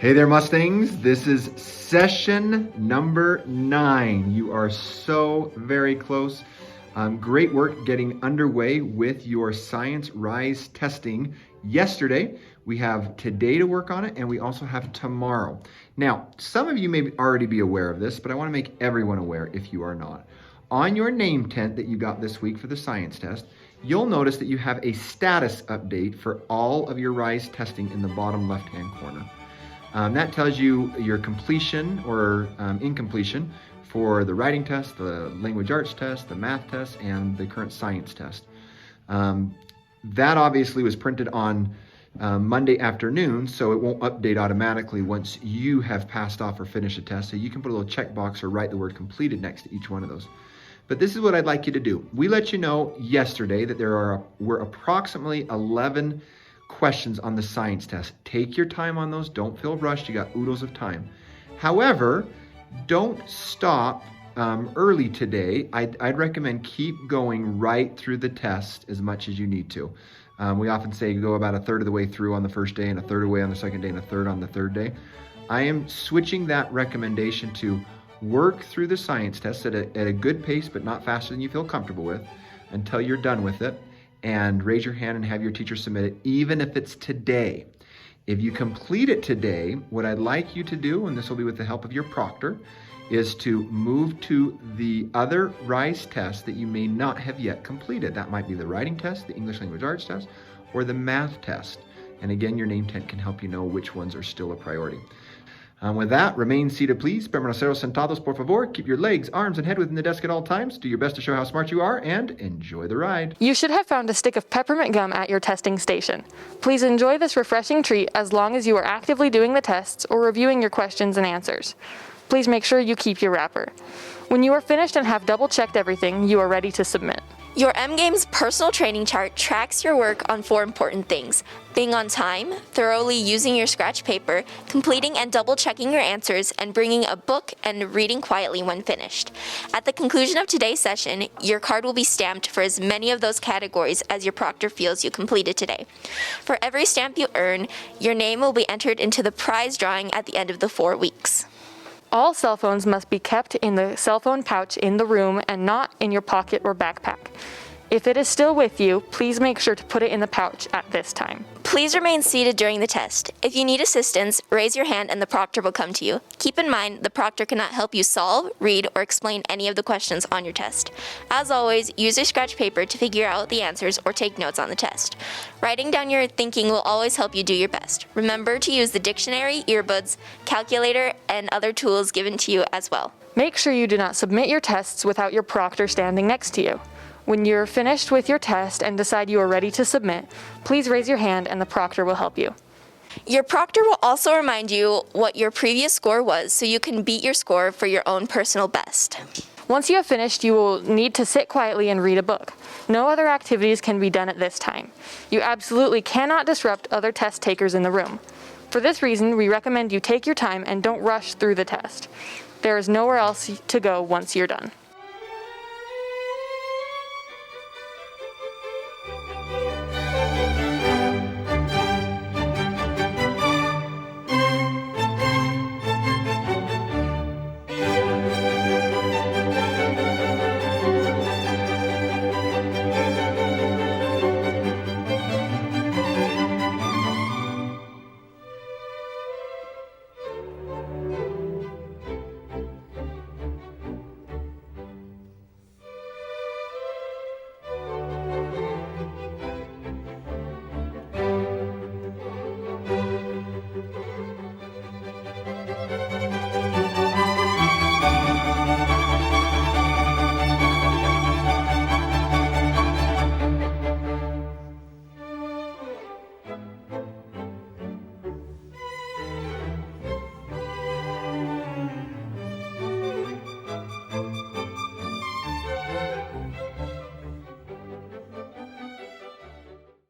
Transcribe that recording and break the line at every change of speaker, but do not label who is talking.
Hey there, Mustangs. This is session number 9. You are so very close. Great work getting underway with your Science Rise testing yesterday. We have today to work on it, and we also have tomorrow. Now, some of you may already be aware of this, but I want to make everyone aware if you are not. On your name tent that you got this week for the science test, you'll notice that you have a status update for all of your Rise testing in the bottom left-hand corner. That tells you your completion or incompletion for the writing test, the language arts test, the math test, and the current science test. That obviously was printed on Monday afternoon, so it won't update automatically once you have passed off or finished a test. So you can put a little checkbox or write the word completed next to each one of those. But this is what I'd like you to do. We let you know yesterday that were approximately 11 questions on the science test. Take your time on those. Don't feel rushed. You got oodles of time. However, don't stop early today. I'd recommend keep going right through the test as much as you need to. We often say go about a third of the way through on the first day and a third of the way on the second day and a third on the third day. I am switching that recommendation to work through the science test at a good pace, but not faster than you feel comfortable with until you're done with it. And raise your hand and have your teacher submit it, even if it's today. If you complete it today, what I'd like you to do, and this will be with the help of your proctor, is to move to the other Rise test that you may not have yet completed. That might be the writing test, the English language arts test, or the math test. And again, your name tent can help you know which ones are still a priority. With that, remain seated, please. Permanecer sentados, por favor. Keep your legs, arms, and head within the desk at all times. Do your best to show how smart you are, and enjoy the ride.
You should have found a stick of peppermint gum at your testing station. Please enjoy this refreshing treat as long as you are actively doing the tests or reviewing your questions and answers. Please make sure you keep your wrapper. When you are finished and have double-checked everything, you are ready to submit.
Your MGames personal training chart tracks your work on 4 important things: being on time, thoroughly using your scratch paper, completing and double-checking your answers, and bringing a book and reading quietly when finished. At the conclusion of today's session, your card will be stamped for as many of those categories as your proctor feels you completed today. For every stamp you earn, your name will be entered into the prize drawing at the end of the 4 weeks.
All cell phones must be kept in the cell phone pouch in the room and not in your pocket or backpack. If it is still with you, please make sure to put it in the pouch at this time.
Please remain seated during the test. If you need assistance, raise your hand and the proctor will come to you. Keep in mind, the proctor cannot help you solve, read, or explain any of the questions on your test. As always, use your scratch paper to figure out the answers or take notes on the test. Writing down your thinking will always help you do your best. Remember to use the dictionary, earbuds, calculator, and other tools given to you as well.
Make sure you do not submit your tests without your proctor standing next to you. When you're finished with your test and decide you are ready to submit, please raise your hand and the proctor will help you.
Your proctor will also remind you what your previous score was so you can beat your score for your own personal best.
Once you have finished, you will need to sit quietly and read a book. No other activities can be done at this time. You absolutely cannot disrupt other test takers in the room. For this reason, we recommend you take your time and don't rush through the test. There is nowhere else to go once you're done.